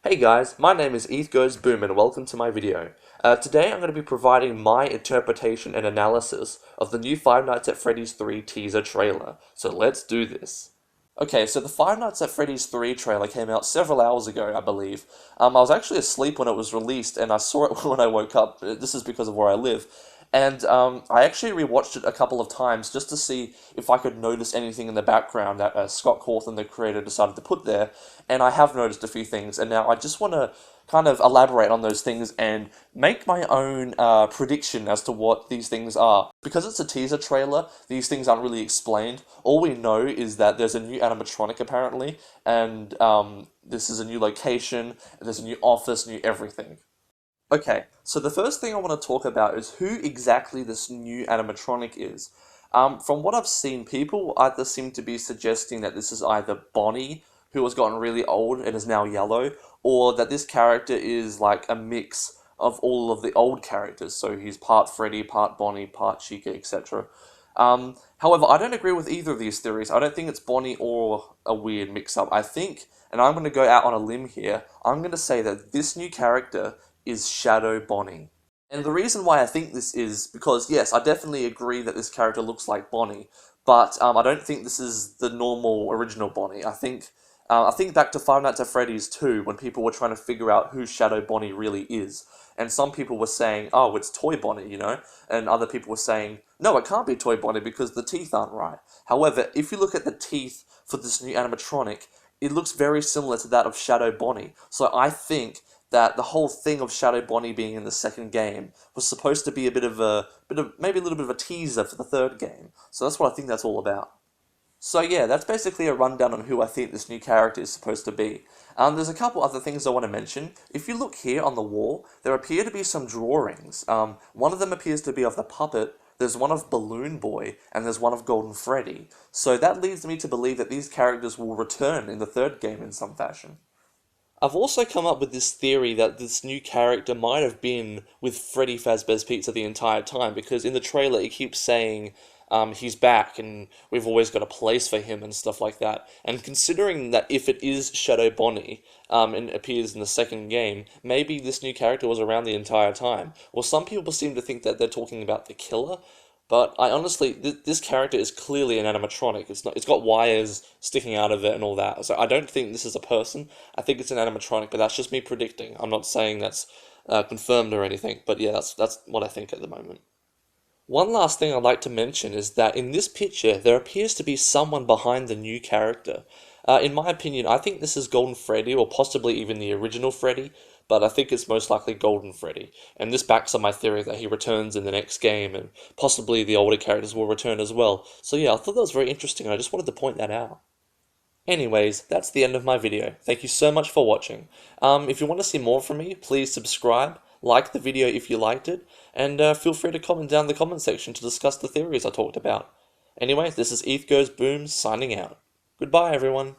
Hey guys, my name is EthGoesBOOM and welcome to my video. Today I'm going to be providing my interpretation and analysis of the new Five Nights at Freddy's 3 teaser trailer. So let's do this. Okay, so the Five Nights at Freddy's 3 trailer came out several hours ago, I believe. I was actually asleep when it was released and I saw it when I woke up. This is because of where I live. And I actually rewatched it a couple of times just to see if I could notice anything in the background that Scott Cawthon, the creator, decided to put there. And I have noticed a few things, and now I just want to kind of elaborate on those things and make my own prediction as to what these things are. Because it's a teaser trailer, these things aren't really explained. All we know is that there's a new animatronic apparently, and this is a new location, and there's a new office, new everything. Okay, so the first thing I want to talk about is who exactly this new animatronic is. From what I've seen, people either seem to be suggesting that this is either Bonnie, who has gotten really old and is now yellow, or that this character is like a mix of all of the old characters, so he's part Freddy, part Bonnie, part Chica, etc. However, I don't agree with either of these theories. I don't think it's Bonnie or a weird mix-up. I think, and I'm going to go out on a limb here, I'm going to say that this new character is Shadow Bonnie. And the reason why I think this is because, yes, I definitely agree that this character looks like Bonnie, but I don't think this is the normal original Bonnie. I think back to Five Nights at Freddy's 2 when people were trying to figure out who Shadow Bonnie really is. And some people were saying, oh, it's Toy Bonnie, you know? And other people were saying, no, it can't be Toy Bonnie because the teeth aren't right. However, if you look at the teeth for this new animatronic, it looks very similar to that of Shadow Bonnie. So I think that the whole thing of Shadow Bonnie being in the second game was supposed to be maybe a little bit of a teaser for the third game. So that's what I think that's all about. So yeah, that's basically a rundown on who I think this new character is supposed to be. There's a couple other things I want to mention. If you look here on the wall, there appear to be some drawings. One of them appears to be of the puppet, there's one of Balloon Boy, and there's one of Golden Freddy. So that leads me to believe that these characters will return in the third game in some fashion. I've also come up with this theory that this new character might have been with Freddy Fazbear's Pizza the entire time, because in the trailer it keeps saying he's back and we've always got a place for him and stuff like that. And considering that if it is Shadow Bonnie and appears in the second game, maybe this new character was around the entire time. Well, some people seem to think that they're talking about the killer, but I honestly, this character is clearly an animatronic. It's got wires sticking out of it and all that. So I don't think this is a person. I think it's an animatronic, but that's just me predicting. I'm not saying that's confirmed or anything. But yeah, that's what I think at the moment. One last thing I'd like to mention is that in this picture, there appears to be someone behind the new character. In my opinion, I think this is Golden Freddy, or possibly even the original Freddy, but I think it's most likely Golden Freddy. And this backs up my theory that he returns in the next game, and possibly the older characters will return as well. So yeah, I thought that was very interesting, and I just wanted to point that out. Anyways, that's the end of my video. Thank you so much for watching. If you want to see more from me, please subscribe, like the video if you liked it, and feel free to comment down in the comment section to discuss the theories I talked about. Anyway, this is EthGoesBOOM signing out. Goodbye, everyone.